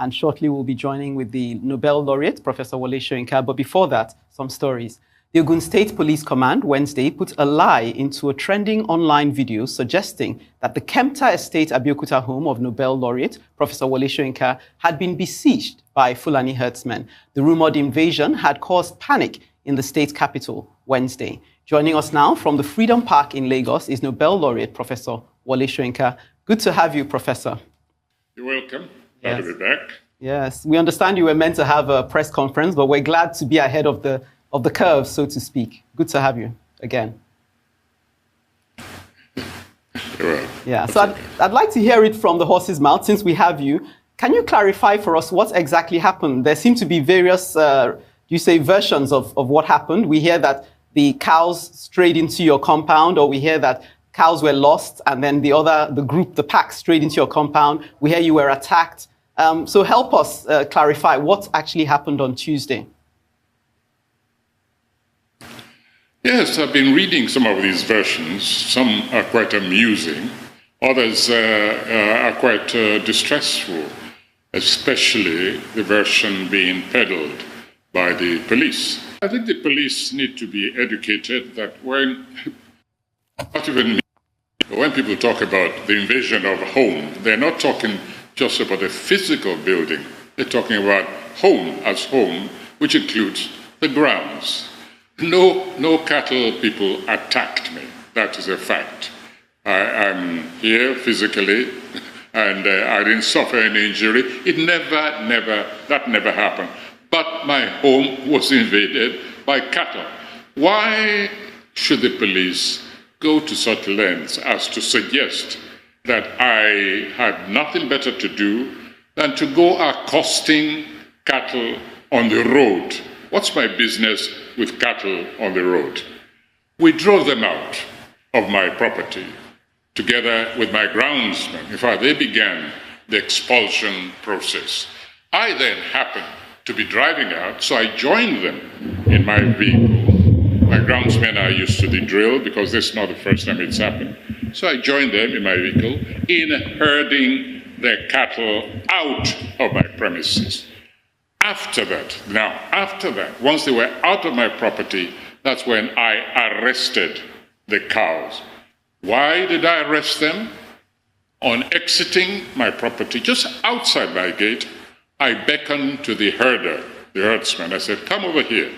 and shortly we'll be joining with the Nobel laureate, Professor Wole Soyinka. But before that, some stories. The Ogun State Police Command Wednesday put a lie into a trending online video suggesting that the Kempta Estate Abeokuta home of Nobel laureate Professor Wole Soyinka had been besieged by Fulani herdsmen. The rumored invasion had caused panic in the state capital Wednesday. Joining us now from the Freedom Park in Lagos is Nobel laureate Professor Wole Soyinka. Good to have you, Professor. You're welcome. Glad to be back. Yes, we understand you were meant to have a press conference, but we're glad to be ahead of the curve, so to speak. Good to have you again. Well, yeah, so I'd like to hear it from the horse's mouth since we have you. Can you clarify for us what exactly happened? There seem to be various, versions of what happened. We hear that the cows strayed into your compound, or we hear that cows were lost, and then the pack strayed into your compound. We hear you were attacked. So help us clarify what actually happened on Tuesday. Yes, I've been reading some of these versions. Some are quite amusing. Others are quite distressful, especially the version being peddled by the police. I think the police need to be educated that when people talk about the invasion of a home, they're not talking just about a physical building. They're talking about home as home, which includes the grounds. No cattle people attacked me. That is a fact. I'm here physically, and I didn't suffer any injury. That never happened. But my home was invaded by cattle. Why should the police go to such lengths as to suggest that I had nothing better to do than to go accosting cattle on the road? What's my business with cattle on the road? We drove them out of my property together with my groundsmen. In fact, they began the expulsion process. I then happened to be driving out, so I joined them in my vehicle. My groundsmen are used to the drill because this is not the first time it's happened. So I joined them in my vehicle in herding their cattle out of my premises. After that, once they were out of my property, that's when I arrested the cows. Why did I arrest them? On exiting my property, just outside my gate, I beckoned to the herdsman. I said, "Come over here.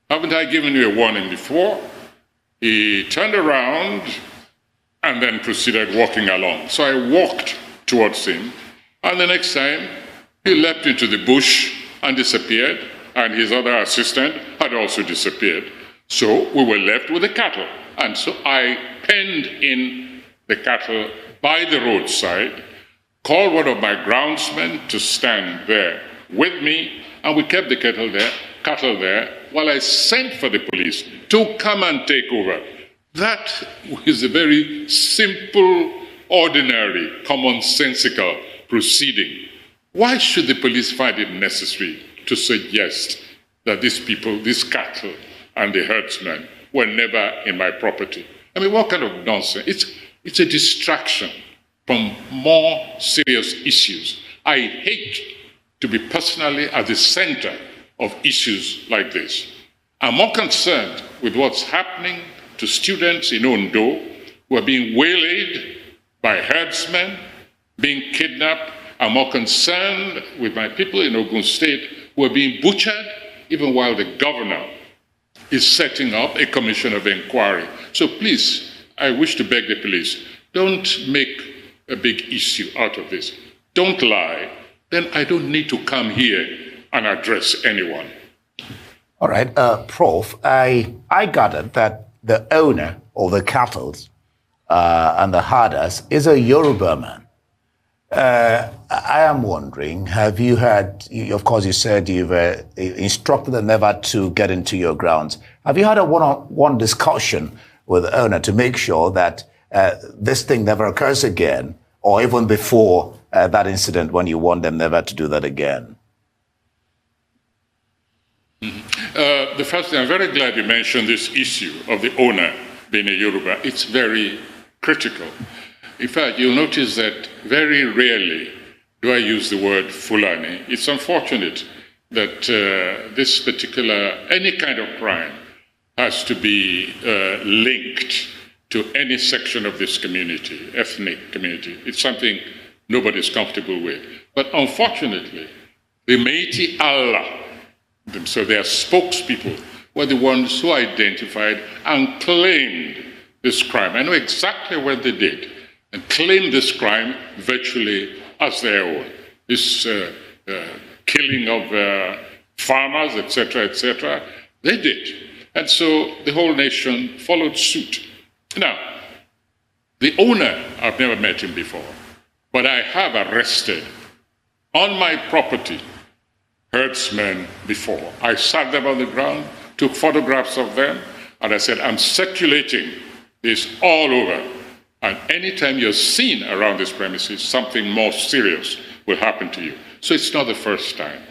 Haven't I given you a warning before?" He turned around and then proceeded walking along. So I walked towards him, and the next time he leapt into the bush and disappeared, and his other assistant had also disappeared. So we were left with the cattle. And so I penned in the cattle by the roadside, called one of my groundsmen to stand there with me, and we kept the cattle there while I sent for the police to come and take over. That is a very simple, ordinary, commonsensical proceeding. Why should the police find it necessary to suggest that these people, these cattle and the herdsmen, were never in my property? I mean, what kind of nonsense? It's a distraction from more serious issues. I hate to be personally at the center of issues like this. I'm more concerned with what's happening to students in Ondo who are being waylaid by herdsmen, being kidnapped. I'm more concerned with my people in Ogun State who are being butchered, even while the governor is setting up a commission of inquiry. So please, I wish to beg the police, don't make a big issue out of this. Don't lie. Then I don't need to come here and address anyone. All right, Prof, I gathered that the owner of the cattle and the herders is a Yoruba man. I am wondering, have you had, of course you said you've instructed them never to get into your grounds. Have you had a one-on-one discussion with the owner to make sure that this thing never occurs again, or even before that incident when you want them never to do that again? The first thing, I'm very glad you mentioned this issue of the owner being a Yoruba. It's very critical. In fact, you'll notice that very rarely do I use the word Fulani? It's unfortunate that this particular, any kind of crime has to be linked to any section of this community, ethnic community. It's something nobody's comfortable with. But unfortunately, the Meiti Allah, so their spokespeople, were the ones who identified and claimed this crime. I know exactly what they did, and claimed this crime virtually as their own. This killing of farmers, etc., they did. And so the whole nation followed suit. Now, the owner, I've never met him before, but I have arrested on my property herdsmen before. I sat them on the ground, took photographs of them, and I said, I'm circulating this all over. And anytime you're seen around this premises, something more serious will happen to you. So it's not the first time.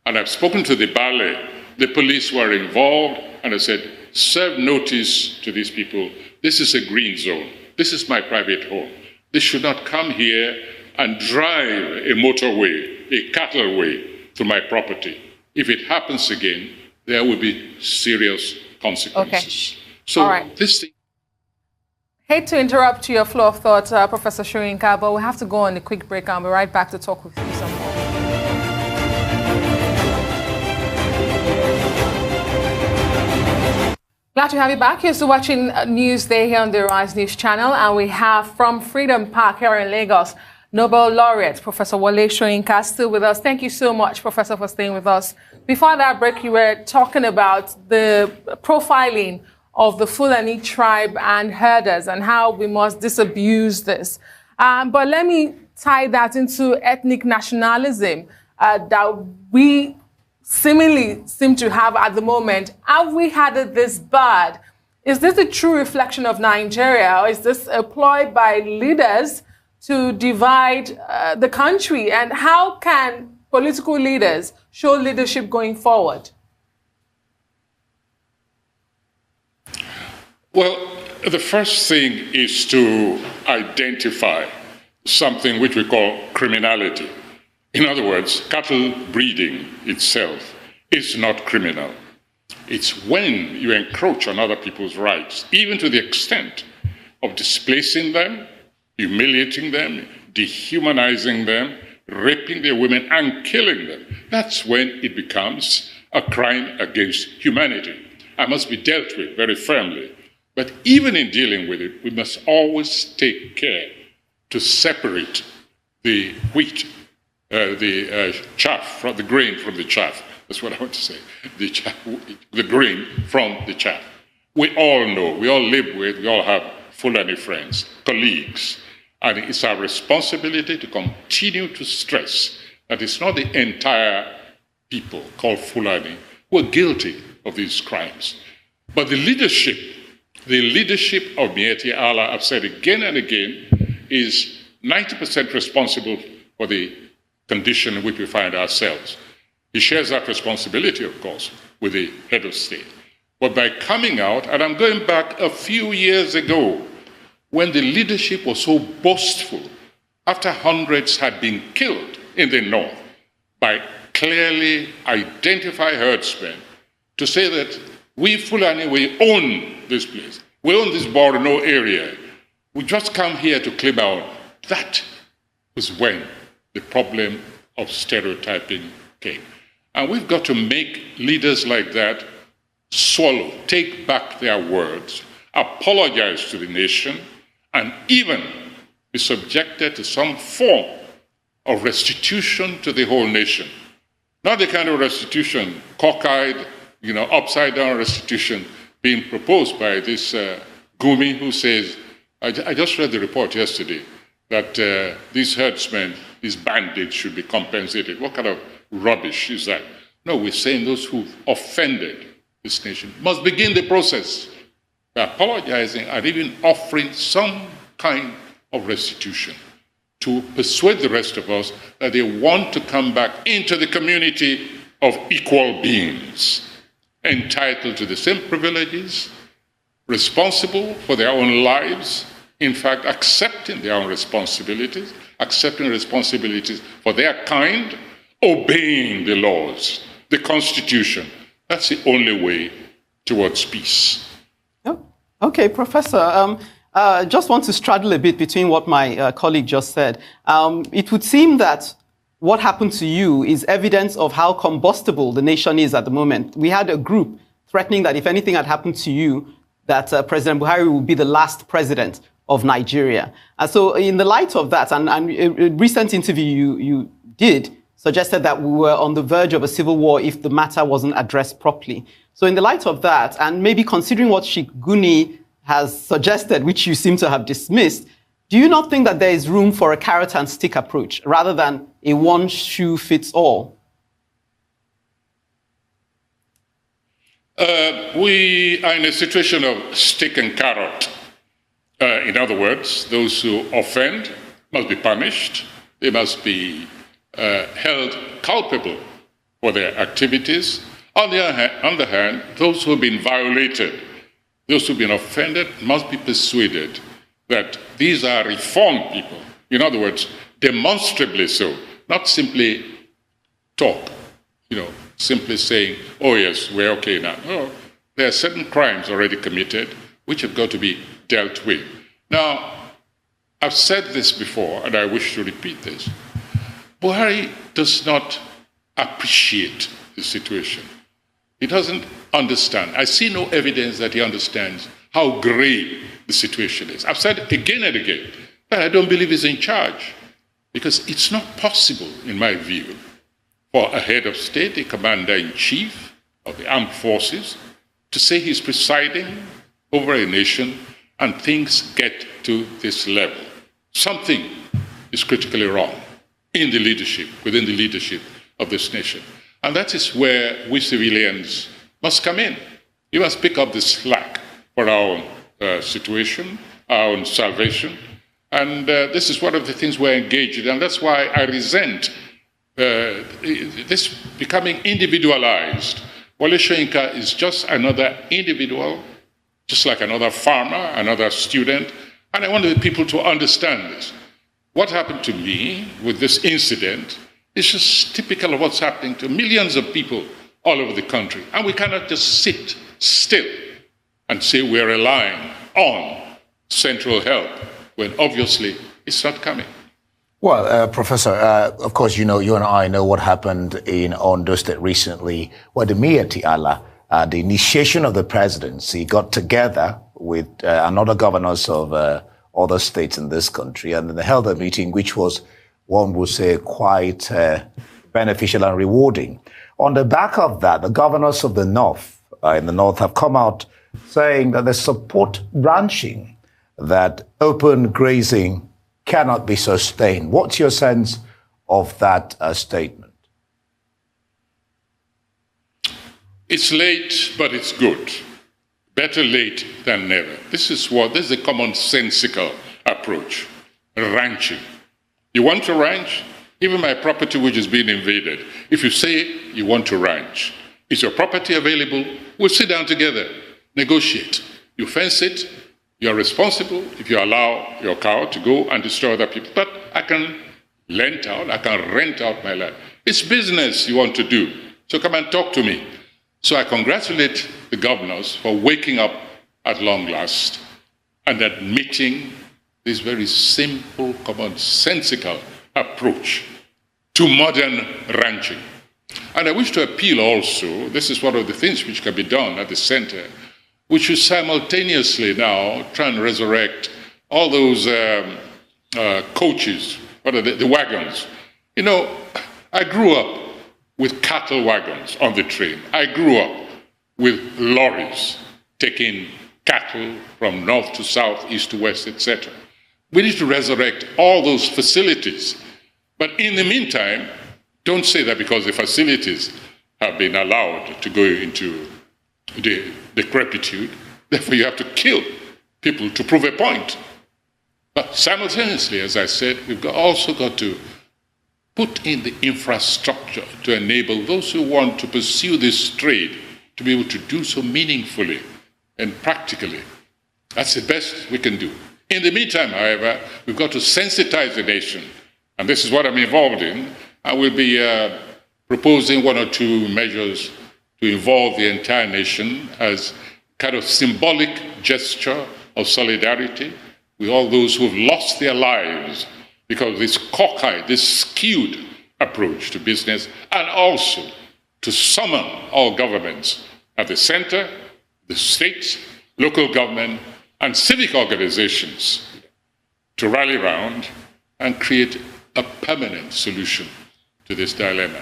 And I've spoken to the ballet. The police were involved, and I said, serve notice to these people. This is a green zone. This is my private home. They should not come here and drive a motorway, a cattleway to my property. If it happens again, there will be serious consequences. Okay. So all right. This thing. Hate to interrupt your flow of thought, Professor Soyinka, but we have to go on a quick break. I'll be right back to talk with you some more. Glad to have you back. You're still watching Newsday here on the Rise News channel, and we have from Freedom Park here in Lagos, Nobel laureate Professor Wole Soyinka still with us. Thank you so much, Professor, for staying with us. Before that break, you were talking about the profiling of the Fulani tribe and herders and how we must disabuse this. But let me tie that into ethnic nationalism that we seemingly seem to have at the moment. Have we had it this bad? Is this a true reflection of Nigeria, or is this a ploy by leaders to divide the country? And how can political leaders show leadership going forward? Well, the first thing is to identify something which we call criminality. In other words, cattle breeding itself is not criminal. It's when you encroach on other people's rights, even to the extent of displacing them, humiliating them, dehumanizing them, raping their women, and killing them. That's when it becomes a crime against humanity and must be dealt with very firmly. But even in dealing with it, we must always take care to separate the wheat, the chaff, from the grain from the chaff. That's what I want to say. The grain from the chaff. We all know, we all live with, we all have Fulani friends, colleagues, and it's our responsibility to continue to stress that it's not the entire people called Fulani who are guilty of these crimes, but the leadership of Mieti Allah, I've said again and again, is 90% responsible for the condition in which we find ourselves. He shares that responsibility, of course, with the head of state. But by coming out, and I'm going back a few years ago, when the leadership was so boastful, after hundreds had been killed in the north, by clearly identify herdsmen, to say that we Fulani, we own this place. We own this Borno area. We just come here to claim our own. That was when the problem of stereotyping came. And we've got to make leaders like that swallow, take back their words, apologize to the nation, and even be subjected to some form of restitution to the whole nation. Not the kind of restitution, cockeyed, upside-down restitution being proposed by this Gumi who says, I just read the report yesterday, that these herdsmen, these bandits should be compensated. What kind of rubbish is that? No, we're saying those who've offended this nation must begin the process by apologizing and even offering some kind of restitution to persuade the rest of us that they want to come back into the community of equal beings, entitled to the same privileges, responsible for their own lives, in fact, accepting their own responsibilities, accepting responsibilities for their kind, obeying the laws, the Constitution. That's the only way towards peace. Oh, okay, Professor. Just want to straddle a bit between what my colleague just said. It would seem that what happened to you is evidence of how combustible the nation is at the moment. We had a group threatening that if anything had happened to you, that President Buhari would be the last president of Nigeria. And so in the light of that, and a recent interview you did suggested that we were on the verge of a civil war if the matter wasn't addressed properly. So in the light of that, and maybe considering what Sheikh Guni has suggested, which you seem to have dismissed, do you not think that there is room for a carrot and stick approach rather than a one shoe fits all? We are in a situation of stick and carrot. In other words, those who offend must be punished. They must be held culpable for their activities. On the other hand, those who have been violated, those who have been offended, must be persuaded that these are reformed people. In other words, demonstrably so, not simply talk, simply saying, oh yes, we're okay now. No, there are certain crimes already committed which have got to be dealt with. Now, I've said this before, and I wish to repeat this. Buhari does not appreciate the situation. He doesn't understand. I see no evidence that he understands how grave the situation is. I've said again and again that I don't believe he's in charge, because it's not possible, in my view, for a head of state, a commander-in-chief of the armed forces, to say he's presiding over a nation and things get to this level. Something is critically wrong in the leadership, within the leadership of this nation. And that is where we civilians must come in. You must pick up the slack for our own situation, our own salvation. And this is one of the things we're engaged in. And that's why I resent this becoming individualized. Wole Soyinka is just another individual, just like another farmer, another student. And I want the people to understand this. What happened to me with this incident is just typical of what's happening to millions of people all over the country. And we cannot just sit still and say we're relying on central help when obviously it's not coming. Well, Professor, of course, you and I know what happened in Ondo State recently, where the Mayor Tiala, the initiation of the presidency, got together with another governors of other states in this country, and they held a meeting which was, one would say, quite beneficial and rewarding. On the back of that, the governors of the North, in the North, have come out saying that they support ranching, that open grazing cannot be sustained. What's your sense of that statement? It's late, but it's good. Better late than never. This is a commonsensical approach. Ranching. You want to ranch? Even my property which is being invaded. If you say you want to ranch, is your property available? We'll sit down together, negotiate. You fence it, you're responsible if you allow your cow to go and destroy other people. But I can rent out my land. It's business you want to do. So come and talk to me. So I congratulate the governors for waking up at long last and admitting this very simple, commonsensical approach to modern ranching. And I wish to appeal also, this is one of the things which can be done at the center, which is simultaneously now try and resurrect all those coaches, what are the wagons. I grew up with cattle wagons on the train. I grew up with lorries taking cattle from north to south, east to west, etc. We need to resurrect all those facilities. But in the meantime, don't say that because the facilities have been allowed to go into decrepitude, therefore you have to kill people to prove a point. But simultaneously, as I said, we've also got to put in the infrastructure to enable those who want to pursue this trade to be able to do so meaningfully and practically. That's the best we can do. In the meantime, however, we've got to sensitize the nation. And this is what I'm involved in. I will be proposing one or two measures to involve the entire nation as kind of symbolic gesture of solidarity with all those who have lost their lives because of this cockeyed, this skewed approach to business, and also to summon all governments at the center, the states, local government, and civic organizations to rally around and create a permanent solution to this dilemma.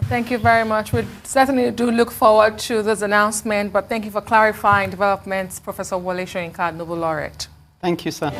Thank you very much. We certainly do look forward to this announcement, but thank you for clarifying developments, Professor Wole Soyinka, Nobel Laureate. Thank you, sir.